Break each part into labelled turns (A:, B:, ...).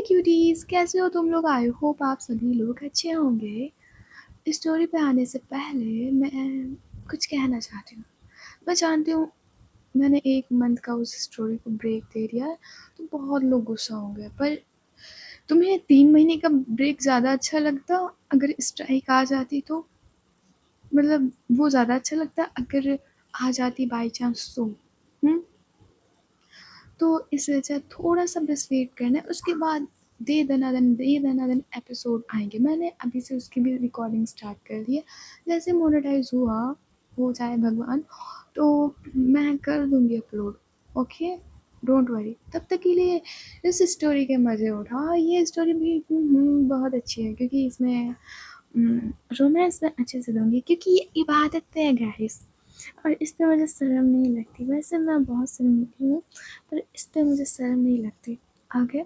A: Cuties, कैसे हो तुम लोग? आई होप आप सभी लोग अच्छे होंगे। स्टोरी पे आने से पहले मैं कुछ कहना चाहती हूँ। मैं जानती हूँ मैंने 1 मंथ का उस स्टोरी को ब्रेक दे दिया है, तो बहुत लोग गुस्सा होंगे, पर तुम्हें 3 महीने का ब्रेक ज़्यादा अच्छा लगता अगर स्ट्राइक आ जाती तो? मतलब वो ज़्यादा अच्छा लगता अगर आ जाती बाई चांस तो? तो इस वजह थोड़ा सा बस वेट करना है, उसके बाद दे दनादन एपिसोड आएंगे। मैंने अभी से उसकी भी रिकॉर्डिंग स्टार्ट कर दी है। जैसे मोनेटाइज हुआ हो जाए भगवान, तो मैं कर दूंगी अपलोड। Okay, don't worry. तब तक के लिए इस स्टोरी के मज़े उठा। ये स्टोरी भी बहुत अच्छी है, क्योंकि इसमें रोमांस में अच्छे से दूंगी, क्योंकि ये इबादत है गाइस, और इस पे मुझे शर्म नहीं लगती। वैसे मैं बहुत शर्मीली हूँ, पर इस पे मुझे शर्म नहीं लगती। आगे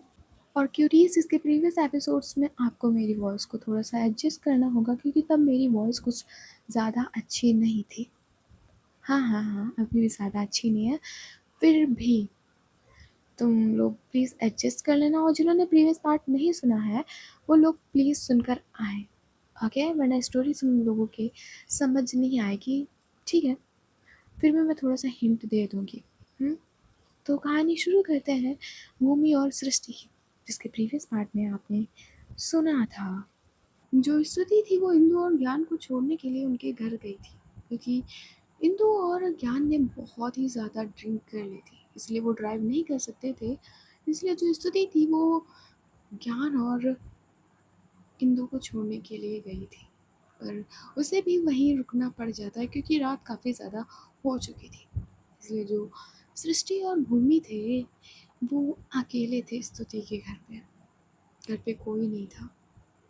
A: और क्यूरीज, इसके प्रीवियस एपिसोड्स में आपको मेरी वॉइस को थोड़ा सा एडजस्ट करना होगा, क्योंकि तब मेरी वॉइस कुछ ज़्यादा अच्छी नहीं थी। हाँ, अभी भी ज़्यादा अच्छी नहीं है, फिर भी तुम लोग प्लीज़ एडजस्ट कर लेना। और जिन्होंने प्रीवियस पार्ट नहीं सुना है, वो लोग प्लीज़ सुनकर आएँ। ओके, वरना स्टोरी सुन लोगों के समझ नहीं आएगी। ठीक है, फिर भी मैं थोड़ा सा हिंट दे दूँगी। तो कहानी शुरू करते हैं भूमि और सृष्टि की, जिसके प्रीवियस पार्ट में आपने सुना था। जो स्तुति थी वो इंदु और ज्ञान को छोड़ने के लिए उनके घर गई थी, क्योंकि इंदु और ज्ञान ने बहुत ही ज़्यादा ड्रिंक कर ली थी, इसलिए वो ड्राइव नहीं कर सकते थे। इसलिए जो स्तुति थी वो ज्ञान और इंदु को छोड़ने के लिए गई थी, पर उसे भी वहीं रुकना पड़ जाता है, क्योंकि रात काफ़ी ज़्यादा हो चुकी थी। इसलिए जो सृष्टि और भूमि थे वो अकेले थे स्तुति के घर पे। घर पे कोई नहीं था।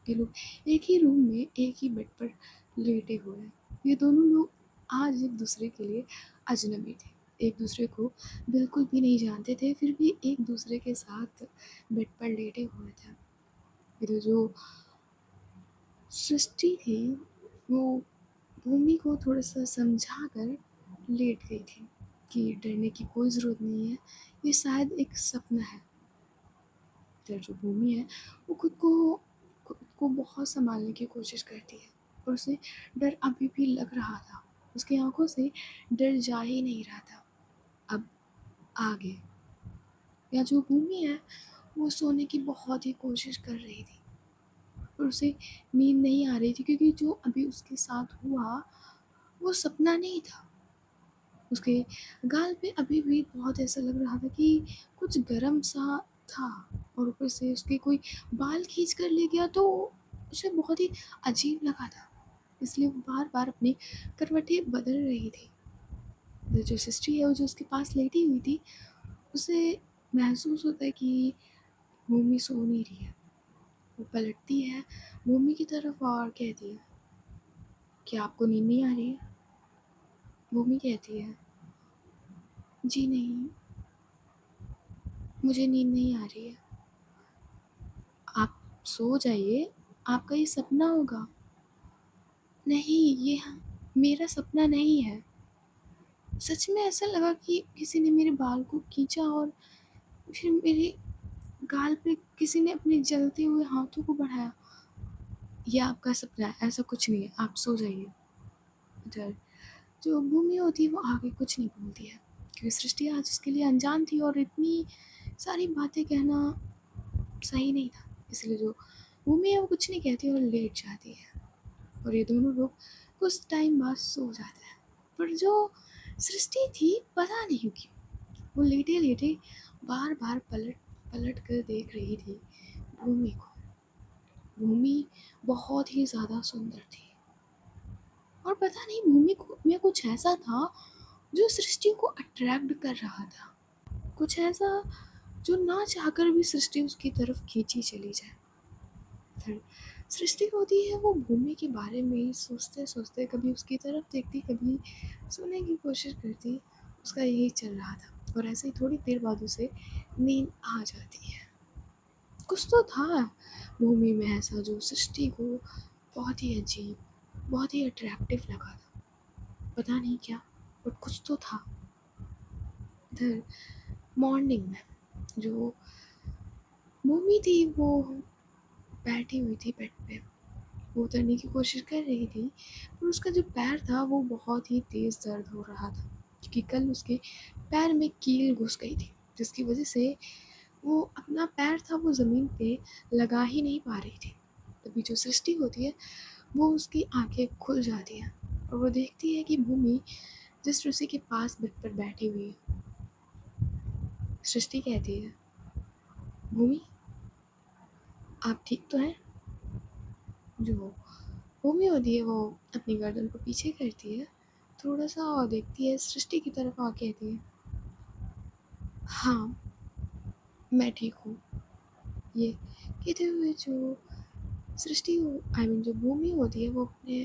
A: ये लोग एक ही रूम में एक ही बेड पर लेटे हुए हैं। ये दोनों लोग आज एक दूसरे के लिए अजनबी थे, एक दूसरे को बिल्कुल भी नहीं जानते थे, फिर भी एक दूसरे के साथ बेड पर लेटे हुए थे। फिर जो सृष्टि थी वो भूमि को थोड़ा सा समझा कर लेट गई थी कि डरने की कोई ज़रूरत नहीं है, ये शायद एक सपना है। फिर जो भूमि है वो खुद को बहुत संभालने की कोशिश करती है, और उसे डर अभी भी लग रहा था। उसकी आंखों से डर जा ही नहीं रहा था। अब आगे या जो भूमि है वो सोने की बहुत ही कोशिश कर रही थी, पर उसे नींद नहीं आ रही थी, क्योंकि जो अभी उसके साथ हुआ वो सपना नहीं था। उसके गाल पे अभी भी बहुत ऐसा लग रहा था कि कुछ गरम सा था, और ऊपर से उसके कोई बाल खींच कर ले गया, तो उसे बहुत ही अजीब लगा था। इसलिए वो बार बार अपनी करवटें बदल रही थी। जो सिस्टर है वो जो उसके पास लेटी हुई थी, उसे महसूस होता है कि भूमि सो नहीं रही है। वो पलटती है भूमि की तरफ और कहती है, क्या आपको नींद नहीं आ रही है? भूमि कहती है, जी नहीं, मुझे नींद नहीं आ रही है। आप सो जाइए, आपका ये सपना होगा। नहीं, ये मेरा सपना नहीं है। सच में ऐसा लगा कि किसी ने मेरे बाल को खींचा, और फिर मेरे गाल पे किसी ने अपने जलते हुए हाथों को बढ़ाया। ये आपका सपना है, ऐसा कुछ नहीं है, आप सो जाइए। इधर जो भूमि होती है वो आगे कुछ नहीं बोलती है, क्योंकि सृष्टि आज उसके लिए अनजान थी, और इतनी सारी बातें कहना सही नहीं था। इसलिए जो भूमि है वो कुछ नहीं कहती और लेट जाती है, और ये दोनों लोग कुछ टाइम बाद सो जाते हैं। पर जो सृष्टि थी, पता नहीं क्यों वो लेटे लेटे बार बार पलट पलट कर देख रही थी भूमि को। भूमि बहुत ही ज़्यादा सुंदर थी, और पता नहीं भूमि को में कुछ ऐसा था जो सृष्टि को अट्रैक्ट कर रहा था। कुछ ऐसा जो ना चाहकर भी सृष्टि उसकी तरफ खींची चली जाए। फिर सृष्टि होती है वो भूमि के बारे में ही सोचते सोचते कभी उसकी तरफ देखती, कभी सोने की कोशिश करती। उसका यही चल रहा था, और ऐसे ही थोड़ी देर बाद उसे नींद आ जाती है। कुछ तो था भूमि में ऐसा जो सृष्टि को बहुत ही अजीब, बहुत ही अट्रैक्टिव लगा था। पता नहीं क्या, बट कुछ तो था। इधर मॉर्निंग में जो भूमि थी वो बैठी हुई थी बेड पे, वो उतरने की कोशिश कर रही थी, पर उसका जो पैर था वो बहुत ही तेज़ दर्द हो रहा था, क्योंकि कल उसके पैर में कील घुस गई थी, जिसकी वजह से वो अपना पैर था वो ज़मीन पे लगा ही नहीं पा रही थी। तभी जो सृष्टि होती है वो उसकी आंखें खुल जाती हैं और वो देखती है कि भूमि जिस उसी के पास बेड पर बैठी हुई है। सृष्टि कहती है, भूमि आप ठीक तो हैं? जो भूमि होती है वो अपनी गर्दन को पीछे करती है, थोड़ा सा और देखती है सृष्टि की तरफ और कहती है, हाँ मैं ठीक हूँ। ये कहते हुए जो सृष्टि आई मीन जो भूमि होती है वो अपने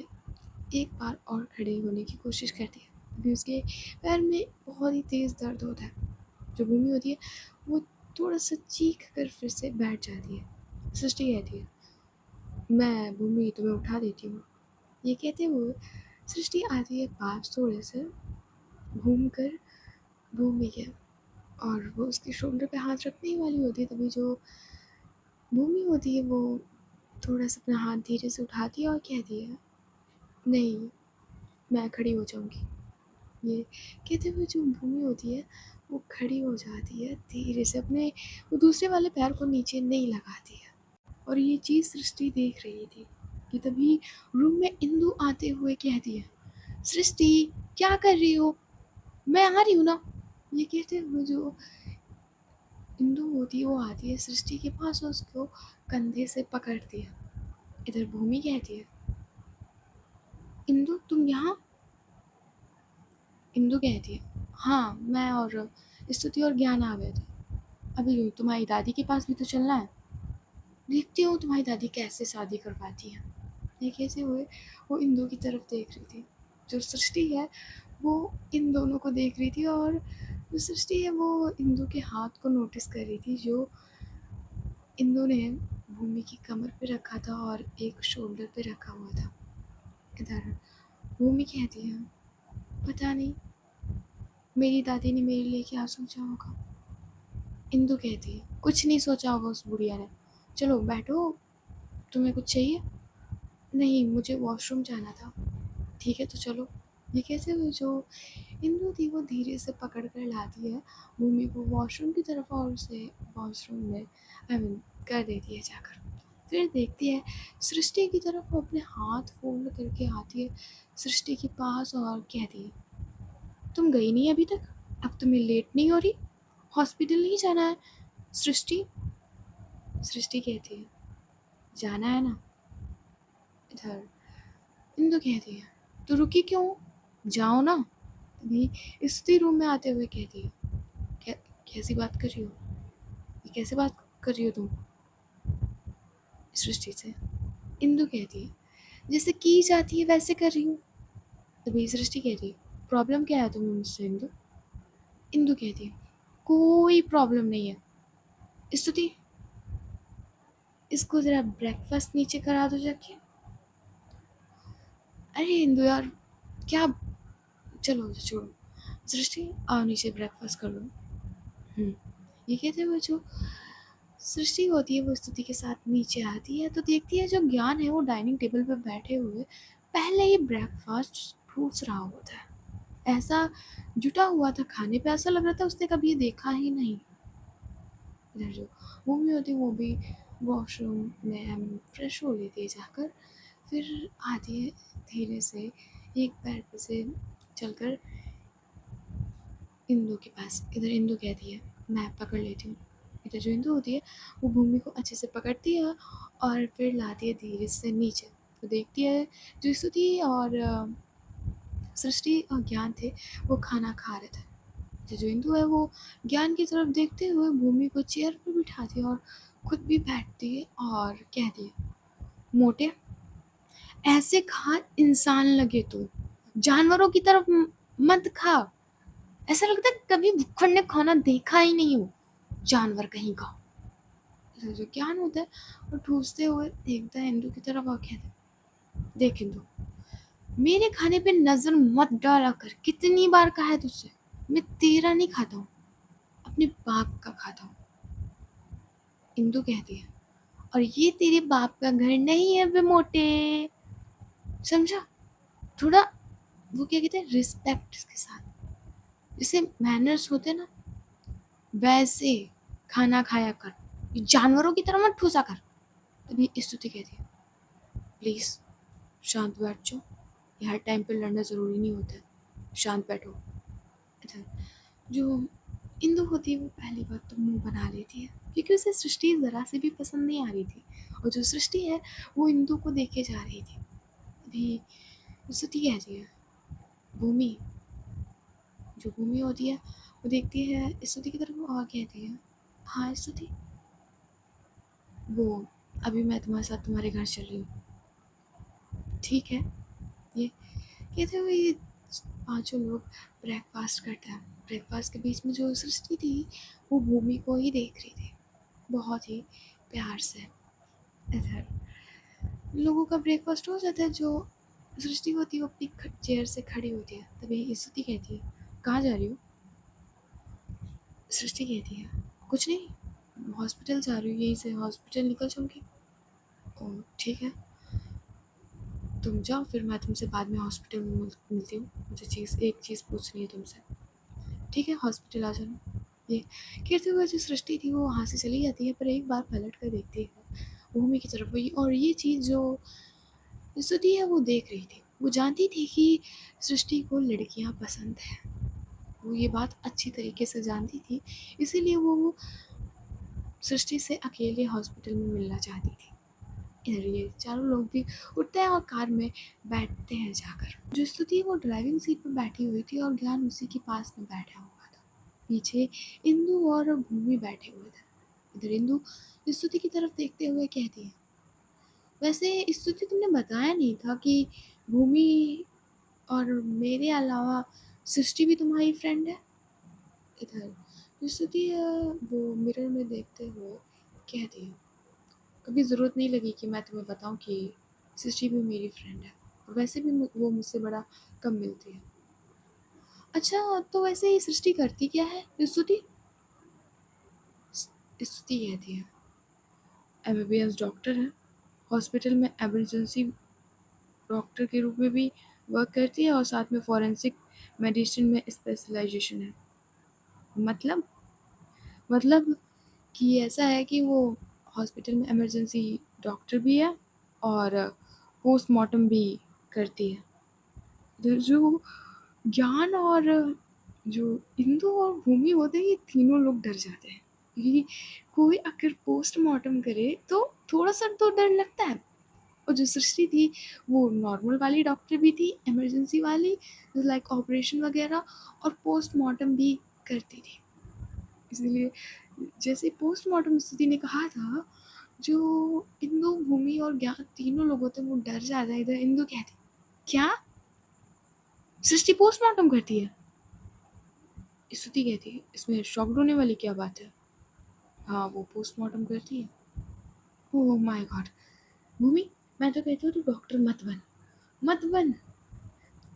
A: एक बार और खड़े होने की कोशिश करती है। अभी उसके पैर में बहुत ही तेज़ दर्द होता है। जो भूमि होती है वो थोड़ा सा चीख कर फिर से बैठ जाती है। सृष्टि कहती है, मैं भूमि तुम्हें उठा देती हूँ। ये कहते हुए सृष्टि आती है पास थोड़े से घूम कर भूमि के, और वो उसके शोल्डर पे हाथ रखने ही वाली होती है, तभी जो भूमि होती है वो थोड़ा सा अपना हाथ धीरे से उठाती है और कहती है, नहीं मैं खड़ी हो जाऊँगी। ये कहते हुए जो भूमि होती है वो खड़ी हो जाती है धीरे से, अपने वो दूसरे वाले पैर को नीचे नहीं लगाती है। और ये चीज़ सृष्टि देख रही थी कि तभी रूम में इंदु आते हुए कहती है, सृष्टि क्या कर रही हो, मैं आ रही हूँ ना। ये कहते हुए जो इंदु होती है वो आती है सृष्टि के पास और उसको कंधे से पकड़ती है। इधर भूमि कहती है, इंदु तुम यहाँ। इंदु कहती है, हाँ मैं और स्तुति और ज्ञान आ गए थे, अभी तुम्हारी दादी के पास भी तो चलना है, देखती हूँ तुम्हारी दादी कैसे शादी करवाती है। ये कैसे हुए वो इंदु की तरफ देख रही थी, जो सृष्टि है वो इन दोनों को देख रही थी, और जो सृष्टि है वो इंदु के हाथ को नोटिस कर रही थी, जो इंदु ने भूमि की कमर पे रखा था और एक शोल्डर पे रखा हुआ था। इधर भूमि कहती है, पता नहीं मेरी दादी ने मेरे लिए क्या सोचा होगा। इंदु कहती है, कुछ नहीं सोचा होगा उस बुढ़िया ने, चलो बैठो, तुम्हें कुछ चाहिए? नहीं मुझे वॉशरूम जाना था। ठीक है तो चलो। ये कैसे हुए जो इंदु थी वो धीरे से पकड़ कर लाती है भूमि को वॉशरूम की तरफ और उसे वॉशरूम में आई मीन कर देती है जाकर। फिर देखती है सृष्टि की तरफ, वो अपने हाथ फोल्ड करके आती है सृष्टि के पास और कहती है, तुम गई नहीं अभी तक, अब तुम्हें लेट नहीं हो रही, हॉस्पिटल नहीं जाना है? सृष्टि सृष्टि कहती है, जाना है ना। इधर इंदु कहती है, तो रुकी क्यों, जाओ ना। तभी स्तुति रूम में आते हुए कहती है, कैसी बात कर रही हो, ये कैसे बात कर रही हो तुम सृष्टि से? इंदु कहती है, जैसे की जाती है वैसे कर रही हूँ। तभी सृष्टि कहती है, प्रॉब्लम क्या है तुम्हें मुझसे इंदु? इंदु कहती है, कोई प्रॉब्लम नहीं है। स्तुति इसको ज़रा ब्रेकफास्ट नीचे करा दो जाके। अरे इंदु यार क्या, चलो छोड़ो, सृष्टि आओ नीचे ब्रेकफास्ट कर लो। ये कहते हुए जो सृष्टि होती है वो स्तुति के साथ नीचे आती है, तो देखती है जो ज्ञान है वो डाइनिंग टेबल पर बैठे हुए पहले ही ब्रेकफास्ट ठूस रहा होता है। ऐसा जुटा हुआ था खाने पे, ऐसा लग रहा था उसने कभी ये देखा ही नहीं। इधर जो भूमि होती है वो भी वॉशरूम में फ्रेश हो लेती है जाकर, फिर आती है धीरे से एक पैर पे से चलकर इंदु के पास। इधर इंदु कहती है, मैं पकड़ लेती हूँ। इधर जो इंदु होती है वो भूमि को अच्छे से पकड़ती है और फिर लाती है धीरे से नीचे। तो देखती है जो स्तुति और सृष्टि और ज्ञान थे वो खाना खा रहे थे। जो इंदु है वो ज्ञान की तरफ देखते हुए भूमि को चेयर पर बिठाती है और खुद भी बैठती है और कहती है, मोटे ऐसे खा इंसान लगे तो, जानवरों की तरफ मत खा, ऐसा लगता है कभी भुक्खड़ ने खाना देखा ही नहीं हो, जानवर कहीं का। जो ज्ञान होता है वो ठूसते हुए देखता है इंदु की तरफ और कहता है, देख इंदु मेरे खाने पे नजर मत डाला कर, कितनी बार कहा है तुझसे, मैं तेरा नहीं खाता हूँ, अपने बाप का खाता हूँ। इंदु कहती है, और ये तेरे बाप का घर नहीं है बे मोटे, समझा? थोड़ा वो क्या कहते हैं, रिस्पेक्ट के साथ, जैसे मैनर्स होते हैं ना वैसे खाना खाया कर, जानवरों की तरह मत ठूसा कर। तभी स्तुति कहती है, प्लीज़ शांत बैठ जाओ, ये हर टाइम पे लड़ना ज़रूरी नहीं होता है, शांत बैठो। अच्छा, जो इंदु होती है वो पहली बात तो मुंह बना लेती है, क्योंकि उसे सृष्टि ज़रा से भी पसंद नहीं आ रही थी, और जो सृष्टि है वो इंदु को देखे जा रही थी। अभी स्तुति कहती है, भूमि, जो भूमि होती है वो देखती है स्तुति की तरफ और कहती है, हाँ स्तुति, वो अभी मैं तुम्हारे साथ तुम्हारे घर चल रही हूँ, ठीक है? ये कहते हुए ये पांचों लोग ब्रेकफास्ट करते हैं। ब्रेकफास्ट के बीच में जो सृष्टि थी वो भूमि को ही देख रही थी बहुत ही प्यार से। इधर लोगों का ब्रेकफास्ट हो जाता है, जो सृष्टि होती है वो अपनी चेयर से खड़ी होती है। तभी स्तुति कहती है, कहाँ जा रही हो? सृष्टि कहती है, कुछ नहीं, हॉस्पिटल जा रही हूँ, यहीं से हॉस्पिटल निकल जाऊँगी। ओह ठीक है, तुम जाओ, फिर मैं तुमसे बाद में हॉस्पिटल में मिलती हूँ, मुझे एक चीज़ पूछनी है तुमसे। ठीक है, हॉस्पिटल आ जाना। ये कहते हुए जो सृष्टि थी वो वहाँ से चली जाती है, पर एक बार पलट कर देखती है भूमि की तरफ हुई, और ये चीज़ जो स्तुति है वो देख रही थी। वो जानती थी कि सृष्टि को लड़कियाँ पसंद हैं, वो ये बात अच्छी तरीके से जानती थी, इसीलिए वो सृष्टि से अकेले हॉस्पिटल में मिलना चाहती थी। इधर ये चारों लोग भी उठते हैं और कार में बैठते हैं जाकर। जो स्तुति वो ड्राइविंग सीट पर बैठी हुई थी और ज्ञान उसी के पास में बैठा हुआ था। पीछे इंदु और भूमि बैठे हुए थे। इधर इंदु स्तुति की तरफ देखते हुए कहती है, वैसे स्तुति तुमने बताया नहीं था कि भूमि और मेरे अलावा सृष्टि भी तुम्हारी फ्रेंड है? इधर स्तुति वो मिरर में देखते हुए कहती है, कभी ज़रूरत नहीं लगी कि मैं तुम्हें बताऊं कि सृष्टि भी मेरी फ्रेंड है, और वैसे भी वो मुझसे बड़ा कम मिलती है। अच्छा, तो वैसे ये सृष्टि करती क्या है स्तुति? स्तुति कहती है, एमबीबीएस डॉक्टर है, हॉस्पिटल में इमरजेंसी डॉक्टर के रूप में भी वर्क करती है, और साथ में फॉरेंसिक मेडिसिन में स्पेशलाइजेशन है। मतलब मतलब कि ऐसा है कि वो हॉस्पिटल में इमरजेंसी डॉक्टर भी है और पोस्टमार्टम भी करती है। जो ज्ञान और जो इंदु और भूमि होते हैं, ये तीनों लोग डर जाते हैं, क्योंकि कोई अगर पोस्टमार्टम करे तो थोड़ा सा तो डर लगता है। और जो सृष्टि थी वो नॉर्मल वाली डॉक्टर भी थी, इमरजेंसी वाली, लाइक ऑपरेशन वगैरह, और पोस्टमार्टम भी करती थी। इसलिए जैसे पोस्टमार्टम स्थिति ने कहा था, जो इंदु भूमि और ज्ञान तीनों लोग होते हैं वो डर जाता है। इधर इंदु कहती, क्या सृष्टि पोस्टमार्टम करती है? स्तुति कहती है, इसमें शॉक्ड होने वाली क्या बात है? हाँ, वो पोस्टमार्टम करती है। ओह माय गॉड, भूमि मैं तो कहती हूँ तू डॉक्टर मत बन, मत बन,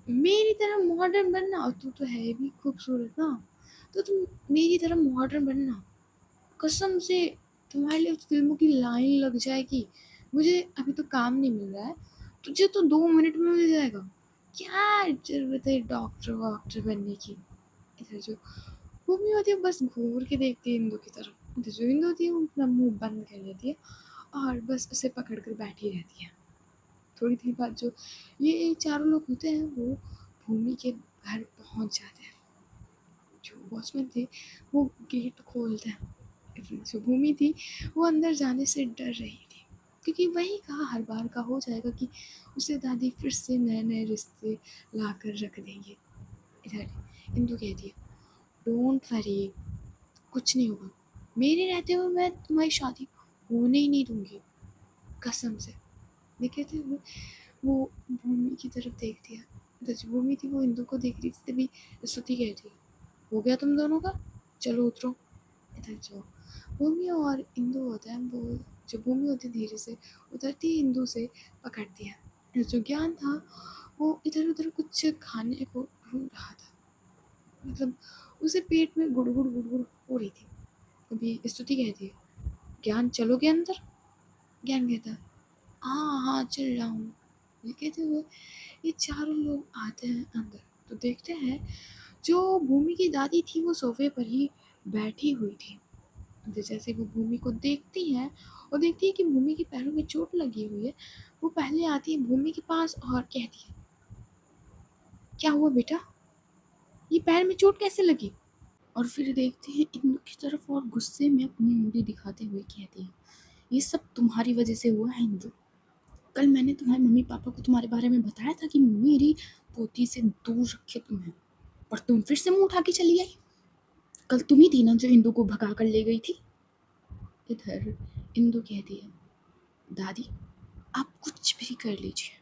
A: मेरी तरह मॉडर्न बनना, और तू तो है भी खूबसूरत ना, तो तुम मेरी तरह मॉडर्न बनना, कसम से तुम्हारे लिए फिल्मों की लाइन लग जाएगी। मुझे अभी तो काम नहीं मिल रहा है, तुझे तो 2 मिनट में मिल जाएगा, क्या जरूरत है डॉक्टर वॉक्टर बनने की। इधर जो भूमि होती है बस घूर के देखती है इंदु की तरफ, इधर जो इंदु होती है वो अपना मुंह बंद कर लेती है और बस उसे पकड़ कर बैठी रहती है। थोड़ी देर बाद जो ये चारों लोग होते हैं वो भूमि के घर पहुंच जाते हैं। जो वॉचमैन थे वो गेट खोलते हैं। जो भूमि थी वो अंदर जाने से डर रही थी, क्योंकि वही कहा हर बार का हो जाएगा कि उसे दादी फिर से नए नए रिश्ते ला कर रख देंगे। इधर इंदु कहती है, डोंट वरी, कुछ नहीं होगा, मेरे रहते हुए मैं तुम्हारी शादी होने ही नहीं दूंगी, कसम से। ये कहते हुए वो भूमि की तरफ देखती है। इधर जो भूमि थी वो इंदु को देख रही थी, तभी स्तुति कहती है, हो गया तुम दोनों का, चलो उतरो। इधर जो भूमि और इंदु होता है, वो जो भूमि होती है धीरे से उतरती है, इंदु से पकड़ती है। जो ज्ञान था वो इधर उधर कुछ खाने को ढूंढ रहा था, मतलब उसे पेट में गुड़गुड़ गुड़गुड़ हो रही थी। अभी स्तुति कहती है, ज्ञान चलोगे अंदर? ज्ञान कहता है हाँ हाँ चल रहा हूँ। ये कहते हुए ये चारों लोग आते हैं अंदर, तो देखते हैं जो भूमि की दादी थी वो सोफे पर ही बैठी हुई थी। तो जैसे वो भूमि को देखती है और देखती है कि भूमि के पैरों में चोट लगी हुई है, वो पहले आती है भूमि के पास और कहती है क्या हुआ बेटा, ये पैर में चोट कैसे लगी? और फिर देखते हैं इंदु की तरफ और गुस्से में अपनी उंगली दिखाते हुए कहती है ये सब तुम्हारी वजह से हुआ है इंदु। कल मैंने तुम्हारे मम्मी पापा को तुम्हारे बारे में बताया था कि मेरी पोती से दूर रखे तुम्हें, और तुम फिर से मुंह उठा के चली आई। कल तुम ही थी ना जो इंदु को भगा कर ले गई थी। इधर इंदु कहती है दादी आप कुछ भी कर लीजिए,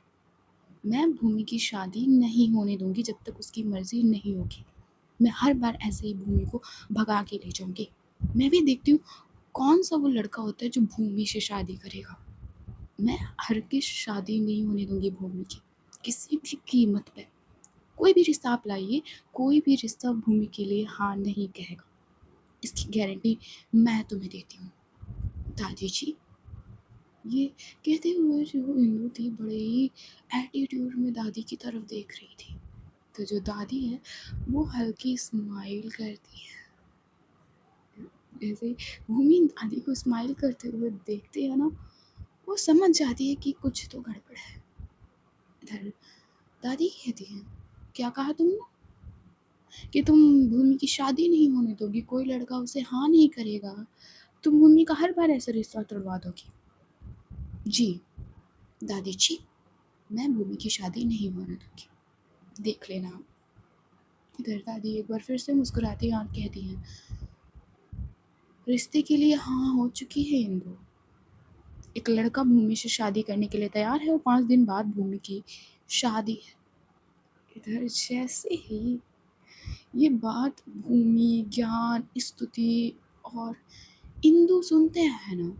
A: मैं भूमि की शादी नहीं होने दूंगी जब तक उसकी मर्जी नहीं होगी। मैं हर बार ऐसे ही भूमि को भगा के ले जाऊंगी। मैं भी देखती हूँ कौन सा वो लड़का होता है जो भूमि से शादी करेगा। मैं हरगिज़ शादी नहीं होने दूंगी भूमि की, किसी भी कीमत पे। कोई भी रिश्ता आप लाइए, कोई भी रिश्ता भूमि के लिए हाँ नहीं कहेगा, इसकी गारंटी मैं तुम्हें देती हूँ। दादी जी, ये कहते हुए जो इंदु थी बड़े ही एटीट्यूड में दादी की तरफ देख रही थी। तो जो दादी है वो हल्की स्माइल करती है। जैसे भूमि दादी को स्माइल करते हुए देखती है ना, वो समझ जाती है कि कुछ तो गड़बड़ है। इधर दादी कहती है क्या कहा तुमने कि तुम भूमि की शादी नहीं होने दोगी, कोई लड़का उसे हाँ नहीं करेगा, तुम भूमि का हर बार ऐसा रिश्ता तोड़वा दोगी? जी दादी जी, मैं भूमि की शादी नहीं होने दूंगी, देख लेना आप। इधर दादी एक बार फिर से मुस्कुराती हैं और कहती हैं रिश्ते के लिए हाँ हो चुकी है इंदु। एक लड़का भूमि से शादी करने के लिए तैयार है और 5 दिन बाद भूमि की शादी है। इधर जैसे ही ये बात भूमि, ज्ञान, स्तुति और इंदु सुनते हैं ना,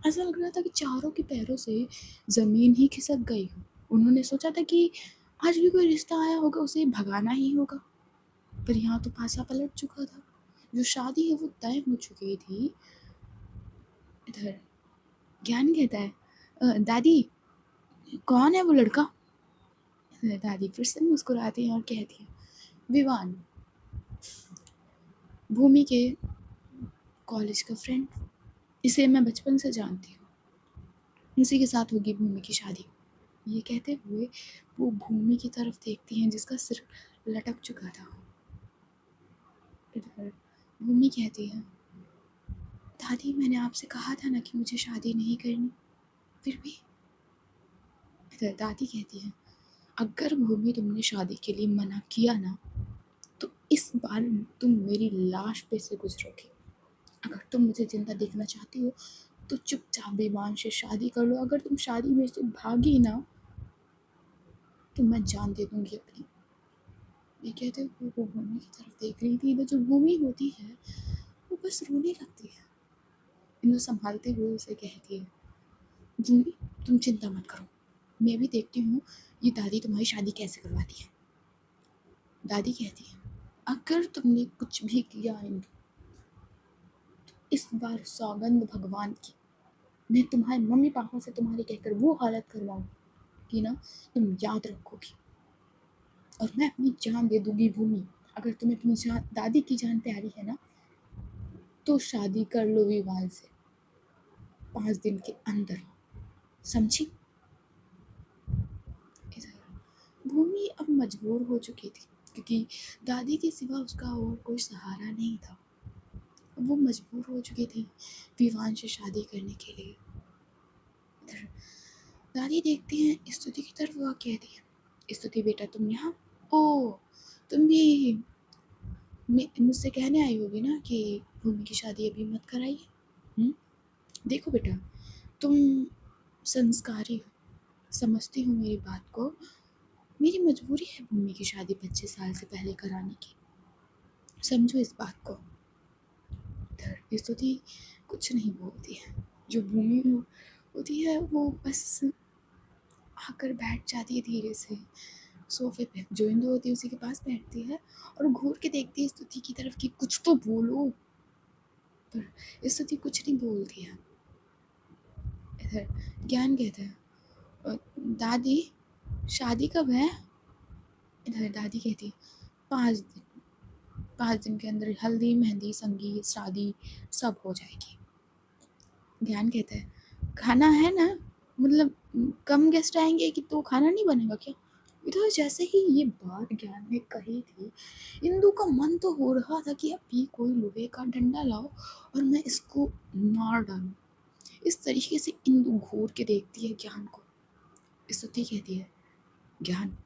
A: ऐसा लग रहा था कि चारों के पैरों से ज़मीन ही खिसक गई हो। उन्होंने सोचा था कि आज भी कोई रिश्ता आया होगा उसे भगाना ही होगा, पर यहाँ तो पासा पलट चुका था। जो शादी है वो तय हो चुकी थी। इधर ज्ञान कहता है दादी कौन है वो लड़का? दादी फिर से मुस्कुराती हैं और कहती है विवान, भूमि के कॉलेज का फ्रेंड, इसे मैं बचपन से जानती हूँ, इसी के साथ होगी भूमि की शादी। ये कहते हुए वो भूमि की तरफ देखती हैं जिसका सिर लटक चुका था। इधर भूमि कहती है दादी मैंने आपसे कहा था ना कि मुझे शादी नहीं करनी, फिर भी। इधर दादी कहती है अगर भूमि तुमने शादी के लिए मना किया ना, तो इस बार तुम मेरी लाश पे से गुजरोगी। अगर तुम मुझे जिंदा देखना चाहती हो तो चुपचाप विवान से शादी कर लो, अगर तुम शादी में से भागी ना तो मैं जान दे दूंगी अपनी। ये कहते हुए वो भूमि की तरफ देख रही थी। जो भूमि होती है वो बस रोने लगती है। इंदु संभालते हुए उसे कहती है भूमि तुम चिंता मत करो, मैं भी देखती हूँ ये दादी तुम्हारी शादी कैसे करवाती है। दादी कहती है अगर तुमने कुछ भी किया इंदु, तो इस बार सौगंध भगवान की मैं तुम्हारे मम्मी पापा से तुम्हारी कहकर वो हालत करवाऊँ कि ना तुम याद रखोगी, और मैं अपनी जान दे दूंगी भूमि। अगर तुम्हें अपनी जान दादी की जान प्यारी है ना तो शादी कर लो विवाह से 5 दिन के अंदर, समझी? इधर भूमि अब मजबूर हो चुकी थी क्योंकि दादी के सिवा उसका और कोई सहारा नहीं था। अब वो मजबूर हो चुकी थी विवान से शादी करने के लिए। इधर दादी देखती हैं स्तुति की तरफ, वो कहती है स्तुति बेटा तुम यहाँ, ओ तुम भी मुझसे कहने आई होगी ना कि भूमि की शादी अभी मत कराइए। देखो बेटा तुम संस्कारी हो, समझती हो मेरी बात को, मेरी मजबूरी है भूमि की शादी 25 साल से पहले कराने की, समझो इस बात को। इधर स्तुति कुछ नहीं बोलती है। जो भूमि होती है वो बस आकर बैठ जाती है धीरे से सोफे पे। जो इंदु होती है उसी के पास बैठती है और घूर के देखती है स्तुति की तरफ कि कुछ तो बोलो। पर स्तुति कुछ नहीं बोलती है। इधर ज्ञान कहता है, दादी शादी कब है? इधर दादी कहती है, 5 दिन। 5 दिन के अंदर हल्दी मेहंदी संगीत शादी सब हो जाएगी। ज्ञान कहता है, खाना है ना, मतलब कम गेस्ट आएंगे कि तो खाना नहीं बनेगा क्या? इधर जैसे ही ये बात ज्ञान ने कही थी, इंदु का मन तो हो रहा था कि अभी कोई लोहे का डंडा लाओ और मैं इसको मार डालूं। इस तरीके से इंदु घूर के देखती है ज्ञान को। स्तुति कहती है, ज्ञान।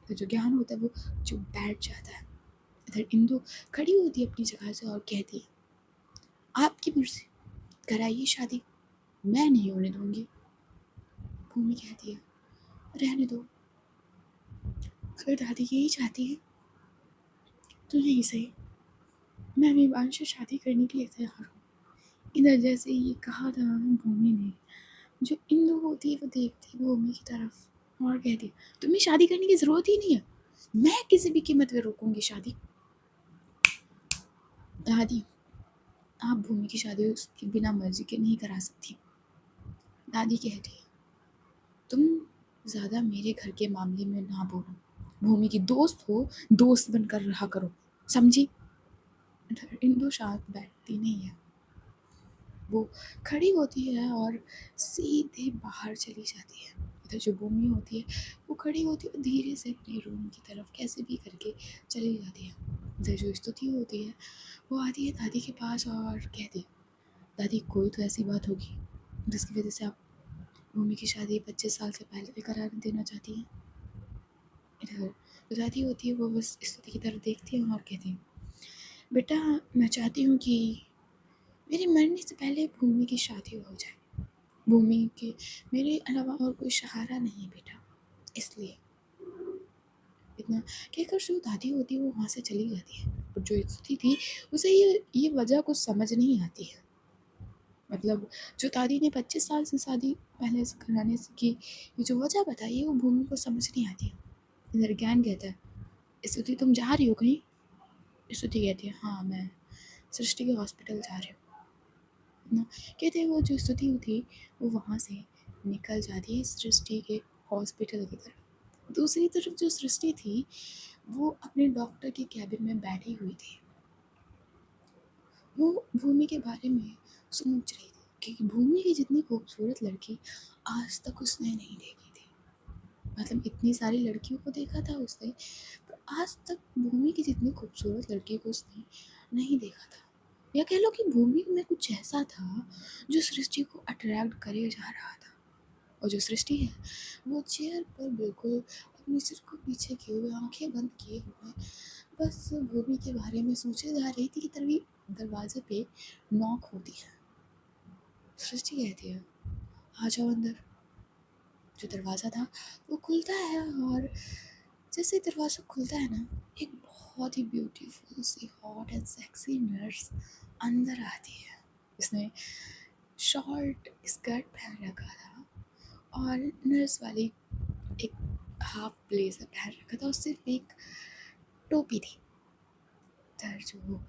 A: तो जो ज्ञान होता है वो जो बैठ जाता है। इधर इंदु खड़ी होती है अपनी जगह से और कहती है, आपकी मर्जी, कराइए शादी, मैं नहीं होने दूंगी। भूमि कहती है, रहने दो, अगर दादी यही चाहती है तो यही सही, मैं भी विवान से शादी करने के लिए तैयार हूँ। इधर जैसे ये कहा था भूमि ने, जो इंदु होती है वो देखती है भूमि की तरफ और कहती, तुम्हें शादी करने की जरूरत ही नहीं है, मैं किसी भी कीमत पे रोकूंगी शादी। दादी, आप भूमि की शादी उसकी बिना मर्जी के नहीं करा सकती। दादी कहती है, तुम ज़्यादा मेरे घर के मामले में ना बोलो, भूमि की दोस्त हो, दोस्त बनकर रहा करो, समझी? इंदु शांत बैठती नहीं है, वो खड़ी होती है और सीधे बाहर चली जाती है। इधर जो भूमि होती है वो खड़ी होती है, धीरे से अपने रूम की तरफ कैसे भी करके चली जाती है। इधर जो स्तुति होती है वो आती है दादी के पास और कहती है, दादी कोई तो ऐसी बात होगी जिसकी वजह से आप भूमि की शादी 25 साल से पहले करार देना चाहती हैं। इधर जो दादी होती है वो बस स्तुति की तरफ देखती है और कहती है, बेटा मैं चाहती हूँ कि मेरे मरने से पहले भूमि की शादी हो जाए। भूमि के मेरे अलावा और कोई सहारा नहीं बेटा, इसलिए। इतना कहकर जो दादी होती है वो वहाँ से चली जाती है। और जो स्थिति थी उसे ये वजह कुछ समझ नहीं आती है। मतलब जो दादी ने 25 साल से शादी पहले से कराने से की, ये जो वजह बताई है वो भूमि को समझ नहीं आती है। इधर ज्ञान कहता है, स्तुति तुम जा रही हो कहीं? स्तुति कहती है, हाँ मैं सृष्टि के हॉस्पिटल जा रही हूँ ना। कहते हैं वो जो स्तुति थी वो वहाँ से निकल जाती है सृष्टि के हॉस्पिटल की तरफ। दूसरी तरफ जो सृष्टि थी वो अपने डॉक्टर के कैबिन में बैठी हुई थी। वो भूमि के बारे में सोच रही थी कि भूमि की जितनी खूबसूरत लड़की आज तक उसने नहीं देखी थी। मतलब इतनी सारी लड़कियों को देखा था उसने, पर आज तक भूमि की जितनी खूबसूरत लड़की को उसने नहीं देखा था। या कह लो कि भूमि में कुछ ऐसा था जो सृष्टि को अट्रैक्ट करे जा रहा था। और जो सृष्टि है वो चेयर पर बिल्कुल अपने सिर को पीछे किए हुए, आंखें बंद किए हुए बस भूमि के बारे में सोचे जा रही थी कि तभी दरवाजे पे नॉक होती है। सृष्टि कहती है, आ जाओ अंदर। जो दरवाज़ा था वो खुलता है और जैसे दरवाज़ा खुलता है ना, एक बहुत ही ब्यूटीफुल सी हॉट एंड सेक्सी नर्स अंदर आती है। इसने शॉर्ट स्कर्ट पहन रखा था और नर्स वाली एक हाफ ब्लेजर पहन रखा था और सिर्फ एक टोपी थी। तर जो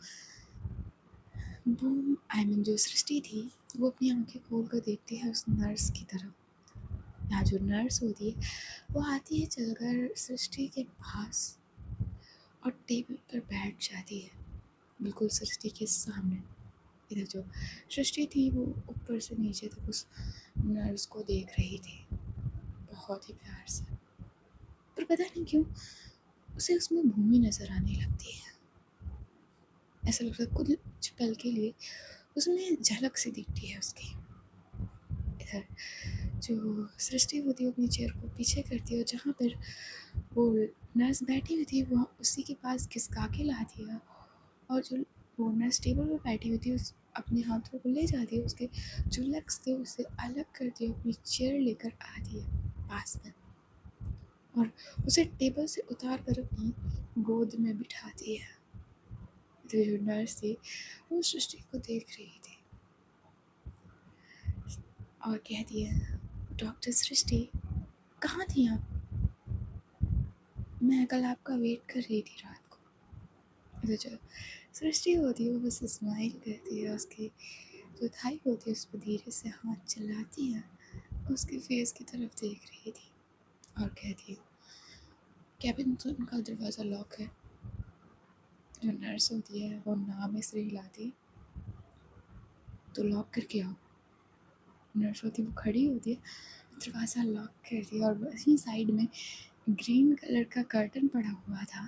A: बूम आई मीन जो सृष्टि थी वो अपनी आंखें खोल कर देखती है उस नर्स की तरफ। यहाँ जो नर्स होती है वो आती है चलकर सृष्टि के पास और टेबल पर बैठ जाती है बिल्कुल सृष्टि के सामने। इधर जो सृष्टि थी वो ऊपर से नीचे तक उस नर्स को देख रही थी बहुत ही प्यार से, पर पता नहीं क्यों उसे उसमें भूमि नजर आने लगती है। ऐसा लगता है कुछ पल के लिए उसमें झलक सी दिखती है उसकी। इधर जो सृष्टि होती है अपनी चेयर को पीछे करती है और जहाँ पर वो नर्स बैठी हुई थी वहाँ उसी के पास खिसका के लाती है और जो वो नर्स टेबल पर बैठी हुई थी उस अपने हाथों को ले जाती है, उसके जो लेग्स थे उसे अलग करती है, अपनी चेयर लेकर आती है पास में और उसे टेबल से उतार कर अपनी गोद में बिठाती है। तो जो नर्स थी वो सृष्टि को देख रही थी और कहती है, डॉक्टर सृष्टि कहाँ थी आप? मैं कल आपका वेट कर रही थी रात को। तो जो सृष्टि होती है वो बस स्माइल करती है, उसकी जो थाई होती है उस पर धीरे से हाथ चलाती है, उसके फेस की तरफ देख रही थी और कहती है कैबिन का दरवाज़ा लॉक है। जो नर्स होती है वो नाम में से हिलाती तो लॉक करके आओ। नर्स होती वो खड़ी होती है, दरवाज़ा लॉक कर दिया और वहीं साइड में ग्रीन कलर का कर्टन पड़ा हुआ था,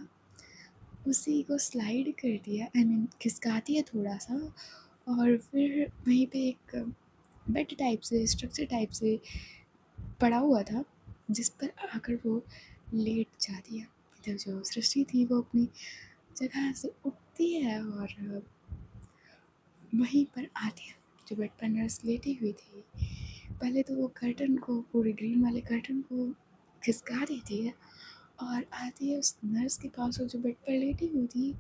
A: उसी को स्लाइड कर दिया, आई मीन खिसकाती है थोड़ा सा, और फिर वहीं पे एक बेड टाइप से स्ट्रक्चर टाइप से पड़ा हुआ था जिस पर आकर वो लेट जाती है। इधर जो सृष्टि थी वो अपनी जगह से उठती है और वहीं पर आती है जो बेड पर नर्स लेटी हुई थी। पहले तो वो कर्टन को, पूरे ग्रीन वाले कर्टन को खिसका देती है और आती है उस नर्स के पास, वो जो बेड पर लेटी हुई थी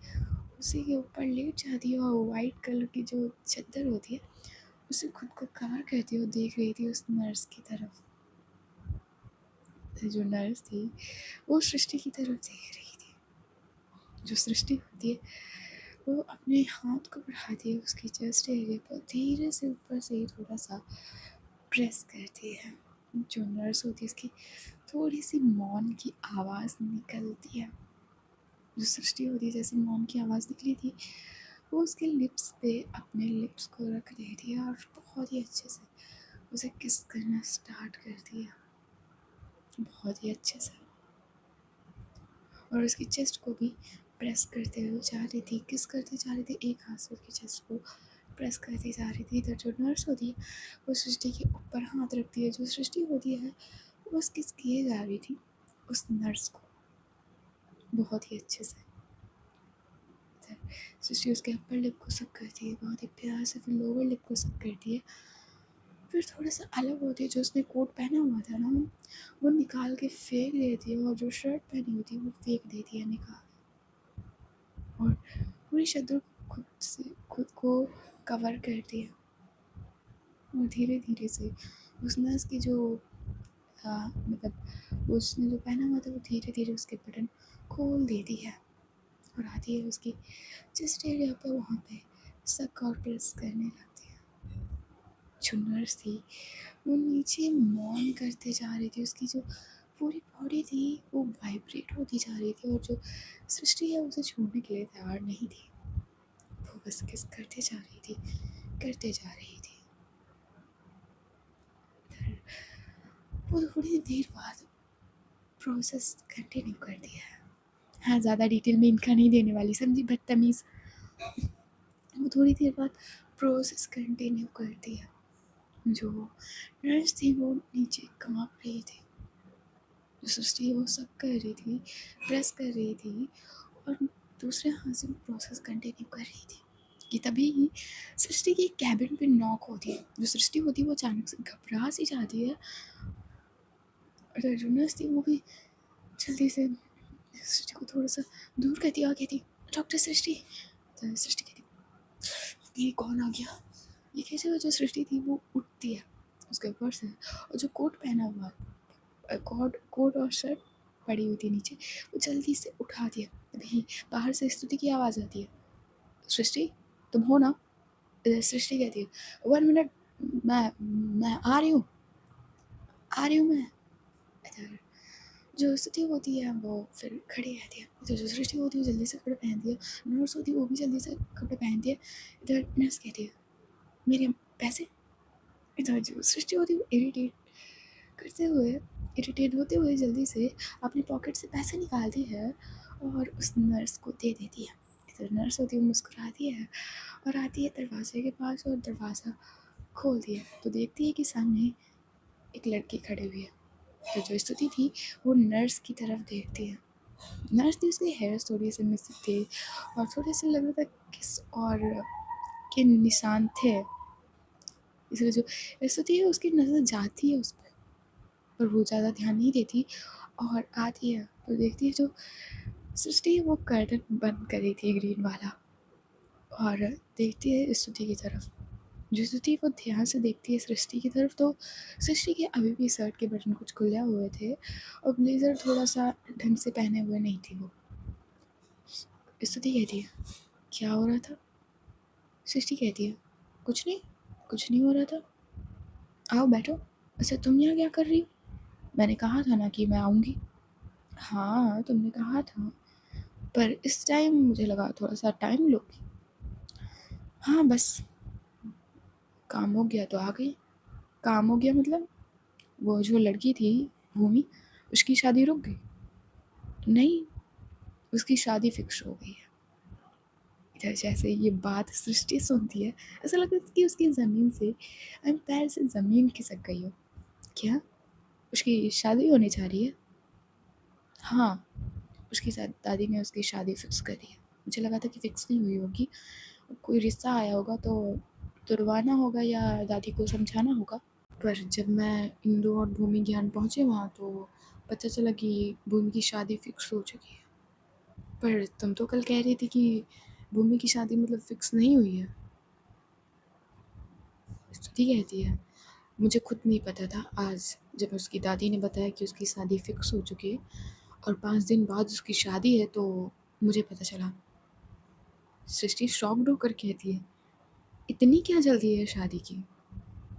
A: उसी के ऊपर लेट जाती है और वाइट कलर की जो चादर होती है उसे खुद को कवर करती है और देख रही थी उस नर्स की तरफ। जो नर्स थी वो सृष्टि की तरफ देख रही थी। जो सृष्टि होती है वो अपने हाथ को बढ़ाती है उसकी चेस्ट एरिया पर, धीरे से ऊपर से ही थोड़ा सा प्रेस करती है। जो नर्स होती है उसकी थोड़ी सी मौन की आवाज़ निकलती है। जो सृष्टि होती है जैसे मौन की आवाज़ निकली थी वो उसके लिप्स पे अपने लिप्स को रख देती है और बहुत ही अच्छे से उसे किस करना स्टार्ट करती है, बहुत ही अच्छे से, और उसकी चेस्ट को भी प्रेस करते हुए जा रही थी, किस करते जा रही थी, एक हाथ से उसकी चेस्ट को प्रेस करती जा रही थी। इधर जो नर्स होती है वो सृष्टि के ऊपर हाथ रखती है। जो सृष्टि होती है वो बस किस किए जा रही थी उस नर्स को बहुत ही अच्छे से। सृष्टि उसके अपर लिप को सक करती है बहुत ही प्यार से, फिर लोअर लिप को सक करती है, फिर थोड़ा सा अलग होती है। जो उसने कोट पहना हुआ था ना वो निकाल के फेंक देती है, और जो शर्ट पहनी हुई थी वो फेंक देती है निकाल, और पूरी चादर खुद को कवर करती है और धीरे धीरे से उस नर्स की जो मतलब उसने जो पहना हुआ था वो धीरे धीरे उसके बटन खोल देती है और आती है उसकी चेस्ट एरिया पे, वहाँ पे सक और प्रेस करने लगती है। जो नर्स थी वो नीचे मौन करते जा रही थी, उसकी जो पूरी बॉडी थी वो वाइब्रेट होती जा रही थी, और जो सृष्टि है उसे छोड़ने के लिए तैयार नहीं थी। वो बस किस करते जा रही थी, करते जा रही थी। वो थोड़ी देर बाद प्रोसेस कंटिन्यू कर दिया। हाँ, ज़्यादा डिटेल में इनका नहीं देने वाली, समझी बदतमीज़। वो थोड़ी देर बाद प्रोसेस कंटिन्यू कर दिया। जो नर्स थी वो नीचे काँप रही थी, जो सृष्टि वो सब कर रही थी, प्रेस कर रही थी, और दूसरे हाथ से वो प्रोसेस कंटिन्यू कर रही थी कि तभी ही सृष्टि की कैबिन पे नॉक होती है। जो सृष्टि होती है वो अचानक से घबरा सी जाती है, और जो नर्स थी वो भी जल्दी से सृष्टि को थोड़ा सा दूर करती है और कहती डॉक्टर सृष्टि। तो सृष्टि कहती ये कौन आ गया, ये कैसे हो। जो सृष्टि थी वो उठती है उसके ऊपर से, और जो कोट पहना हुआ कोट और शर्ट पड़ी हुई थी नीचे वो जल्दी से उठाती है। तभी बाहर से स्तुति की आवाज़ आती है, सृष्टि तुम हो ना। सृष्टि कहती है 1 मिनट, मैं आ रही हूँ, आ रही हूँ मैं। इधर जो स्तुति होती है वो फिर खड़ी रहती है। इधर जो सृष्टि होती है वो जल्दी से कपड़े पहनती है, नर्स होती है वो भी जल्दी से कपड़े पहनती है। इधर नर्स कहती है मेरे पैसे। इधर जो सृष्टि होती है वो करते हुए इरिटेट होते हुए जल्दी से अपनी पॉकेट से पैसे निकालती है और उस नर्स को दे देती है। इधर नर्स होती है मुस्कुराती है और आती है दरवाजे के पास, और दरवाज़ा खोलती है तो देखती है कि सामने एक लड़की खड़ी हुई है। तो जो स्तुति थी वो नर्स की तरफ देखती है। नर्स थी, उसके हेयर थोड़ी से मिक्स थे और थोड़े से लग रहा था किस और के निशान थे, इसलिए जो स्तुति है उसकी नज़र जाती है उस पर वो ज़्यादा ध्यान नहीं देती और आती है तो देखती है जो सृष्टि है वो कर्टन बंद कर रही थी ग्रीन वाला, और देखती है स्तुति की तरफ। जो स्तुति वो ध्यान से देखती है सृष्टि की तरफ, तो सृष्टि के अभी भी शर्ट के बटन कुछ खुले हुए थे और ब्लेज़र थोड़ा सा ढंग से पहने हुए नहीं थी वो। स्तुति कहती है, क्या हो रहा था? सृष्टि कहती है, कुछ नहीं, कुछ नहीं हो रहा था। आओ बैठो। अच्छा तुम यहाँ क्या कर रही हो? मैंने कहा था ना कि मैं आऊँगी। हाँ तुमने कहा था, पर इस टाइम मुझे लगा थोड़ा सा टाइम लोगी। हाँ बस काम हो गया तो आ गई। काम हो गया मतलब? वो जो लड़की थी भूमि, उसकी शादी रुक गई? नहीं, उसकी शादी फिक्स हो गई है। इधर जैसे ये बात सृष्टि सुनती है, ऐसा लगता है कि उसकी ज़मीन से पैर से ज़मीन खिसक गई हो। क्या? उसकी शादी होने जा रही है? हाँ, उसकी दादी ने उसकी शादी फिक्स कर दी है। मुझे लगा था कि फिक्स नहीं हुई होगी, कोई रिश्ता आया होगा तो तुड़वाना होगा या दादी को समझाना होगा। पर जब मैं इंदु और भूमि ज्ञान पहुँचे वहाँ तो पता चला कि भूमि की शादी फिक्स हो चुकी है। पर तुम तो कल कह रही थी कि भूमि की शादी मतलब फिक्स नहीं हुई है। स्तुति कहती है, मुझे खुद नहीं पता था, आज जब उसकी दादी ने बताया कि उसकी शादी फिक्स हो चुकी है और 5 दिन बाद उसकी शादी है तो मुझे पता चला। सृष्टि शॉक्ड होकर कहती है, इतनी क्या जल्दी है शादी की?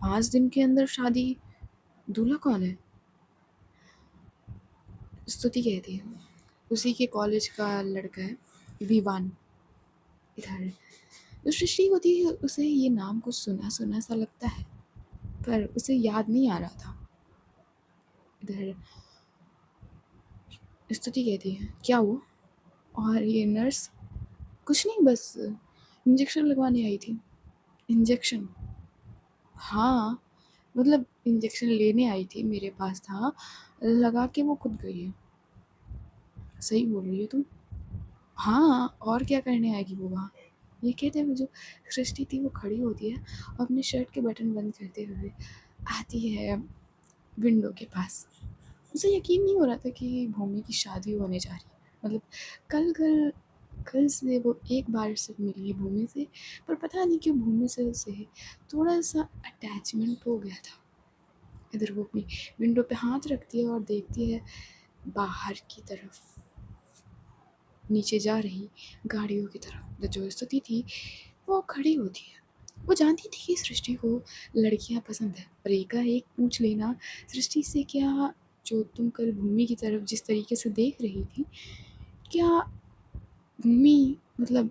A: 5 दिन के अंदर शादी? दूल्हा कौन है? स्तुति कहती है, उसी के कॉलेज का लड़का है, विवान। इधर जो सृष्टि होती है उसे ये नाम कुछ सुना सुना सा लगता है, पर उसे याद नहीं आ रहा था। इधर स्तुति कहती है, क्या हुआ? और ये नर्स? कुछ नहीं, बस इंजेक्शन लगवाने आई थी। इंजेक्शन? हाँ, मतलब इंजेक्शन लेने आई थी, मेरे पास था, लगा के वो खुद गई है। सही बोल रही हो तुम। हाँ, और क्या करने आएगी वो वहाँ? ये कहते हुए जो सृष्टि थी वो खड़ी होती है और अपने शर्ट के बटन बंद करते हुए आती है विंडो के पास। मुझे यकीन नहीं हो रहा था कि भूमि की शादी होने जा रही है। मतलब कल कल कल से वो एक बार सिर्फ मिली है भूमि से, पर पता नहीं क्यों भूमि से उसे थोड़ा सा अटैचमेंट हो गया था। इधर वो अपनी विंडो पे हाथ रखती है और देखती है बाहर की तरफ, नीचे जा रही गाड़ियों की तरफ। जो स्तुति थी वो खड़ी होती है। वो जानती थी कि सृष्टि को लड़कियां पसंद है, पर एकाएक पूछ लेना सृष्टि से, क्या जो तुम कल भूमि की तरफ जिस तरीके से देख रही थी, क्या भूमि मतलब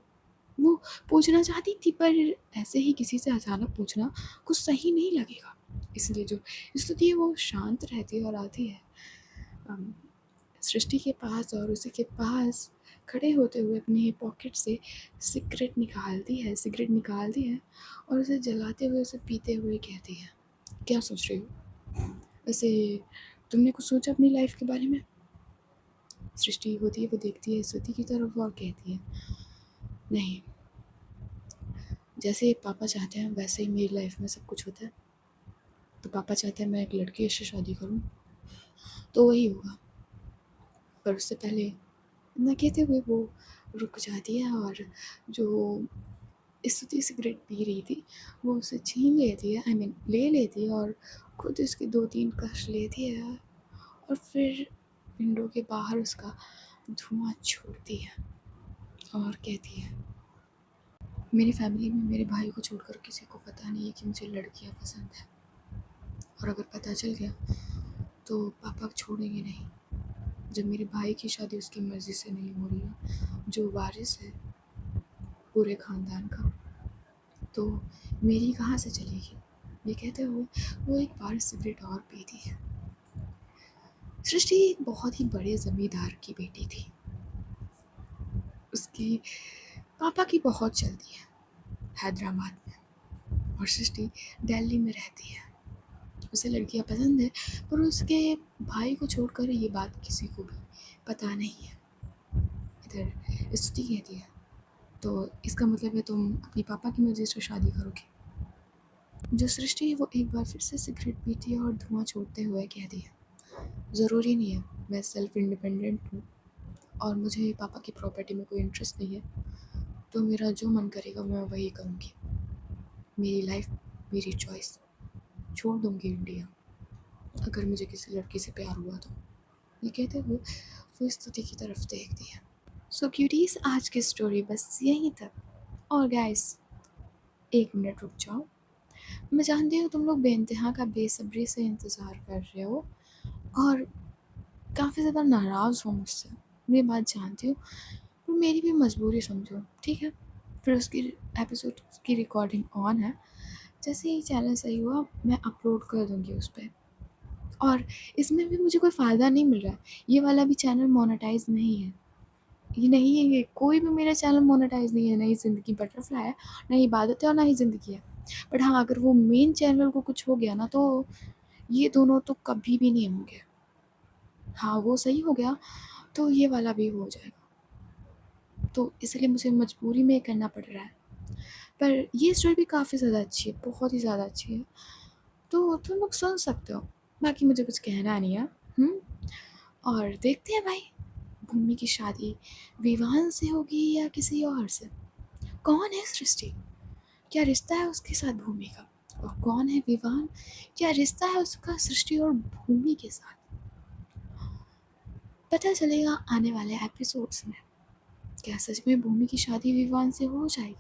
A: वो पूछना चाहती थी, पर ऐसे ही किसी से अचानक पूछना कुछ सही नहीं लगेगा। इसलिए जो स्तुति है वो शांत रहती है और आती है अम, सृष्टि के पास और उसी के पास खड़े होते हुए अपने पॉकेट से सिगरेट निकालती है और उसे जलाते हुए उसे पीते हुए कहती है, क्या सोच रही हो? वैसे तुमने कुछ सोचा अपनी लाइफ के बारे में? सृष्टि होती है वो देखती है स्तुति की तरफ और कहती है, नहीं, जैसे पापा चाहते हैं वैसे ही मेरी लाइफ में सब कुछ होता है। तो पापा चाहते हैं मैं एक लड़की से शादी करूं तो वही होगा। पर उससे पहले इतना कहते हुए वो रुक जाती है और जो स्तुति सिगरेट पी रही थी वो उसे छीन लेती है, ले लेती है और खुद उसके 2-3 कश लेती है और फिर विंडो के बाहर उसका धुआं छोड़ती है और कहती है, मेरी फैमिली में मेरे भाई को छोड़कर किसी को पता नहीं है कि मुझे लड़कियां पसंद है, और अगर पता चल गया तो पापा छोड़ेंगे नहीं। जब मेरे भाई की शादी उसकी मर्ज़ी से नहीं हो रही है, जो वारिस है पूरे ख़ानदान का, तो मेरी कहाँ से चलेगी? ये कहते हुए वो एक बार सिगरेट और पीती है। सृष्टि एक बहुत ही बड़े ज़मींदार की बेटी थी। उसके पापा की बहुत चलती है हैदराबाद में, और सृष्टि दिल्ली में रहती है। उसे लड़कियां पसंद है, पर उसके भाई को छोड़कर ये बात किसी को भी पता नहीं है। इधर स्तुति कहती है, तो इसका मतलब है तुम अपने पापा की मर्जी से शादी करोगे? जो सृष्टि है वो एक बार फिर से सिगरेट पीती है और धुआं छोड़ते हुए कहती है, ज़रूरी नहीं है, मैं सेल्फ इंडिपेंडेंट हूँ और मुझे पापा की प्रॉपर्टी में कोई इंटरेस्ट नहीं है, तो मेरा जो मन करेगा मैं वही करूँगी। मेरी लाइफ, मेरी चॉइस, छोड़ दूँगी इंडिया अगर मुझे किसी लड़की से प्यार हुआ तो। ये कहते हुए वो स्तुति की तरफ देखती है। सो क्यूटीज़, आज की स्टोरी बस यहीं तक। और गाइस, 1 मिनट रुक जाओ। मैं जानती हूँ तुम लोग बेइंतहा का बेसब्री से इंतज़ार कर रहे हो और काफ़ी ज़्यादा नाराज़ हो मुझसे। मैं ये बात जानती हूँ, पर मेरी भी मजबूरी समझो, ठीक है? फिर उसकी एपिसोड की रिकॉर्डिंग ऑन है। जैसे ही चैनल सही हुआ मैं अपलोड कर दूँगी उस पे। और इसमें भी मुझे कोई फ़ायदा नहीं मिल रहा है। ये वाला भी चैनल मोनेटाइज़ नहीं है। ये नहीं है, ये कोई भी मेरा चैनल मोनेटाइज़ नहीं है। ना ही ज़िंदगी बटरफ्लाई है, ना ही इबादत है और ना ही ज़िंदगी है। बट हाँ, अगर वो मेन चैनल को कुछ हो गया ना, तो ये दोनों तो कभी भी नहीं होंगे। हाँ, वो सही हो गया तो ये वाला भी हो जाएगा। तो इसलिए मुझे मजबूरी में ये करना पड़ रहा है। पर ये स्टोरी भी काफ़ी ज़्यादा अच्छी है, बहुत ही ज़्यादा अच्छी है। तो तुम लोग सुन सकते हो। बाकी मुझे कुछ कहना नहीं है। हुँ? और देखते हैं भाई, भूमि की शादी विवान से होगी या किसी और से? कौन है सृष्टि? क्या रिश्ता है उसके साथ भूमि का? और कौन है विवान? क्या रिश्ता है उसका सृष्टि और भूमि के साथ? पता चलेगा आने वाले एपिसोड्स में। क्या सच में भूमि की शादी विवान से हो जाएगी?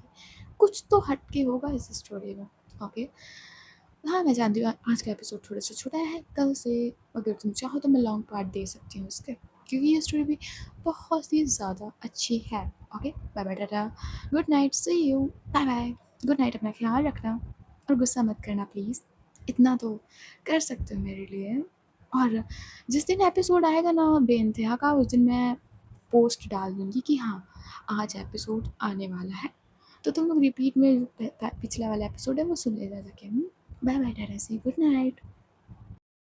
A: कुछ तो हटके होगा इस स्टोरी में। ओके। हाँ, मैं जानती हूँ आज का एपिसोड थोड़ा सा छोटा है। कल से अगर तुम चाहो तो मैं लॉन्ग पार्ट दे सकती हूँ इसके, क्योंकि ये स्टोरी भी बहुत ही ज़्यादा अच्छी है। Okay, bye bye, tata, good night, see you, bye bye. Good night, अपना ख्याल रखना और गुस्सा मत करना प्लीज़। इतना तो कर सकते हो मेरे लिए। और जिस दिन एपिसोड आएगा ना बेइंतहा का, उस दिन मैं पोस्ट डाल दूँगी कि हाँ, आज एपिसोड आने वाला है। तो तुम लोग रिपीट में पिछला वाला एपिसोड है वो सुन लेना जाके। बाय बाय, टाटा, सी, गुड नाइट।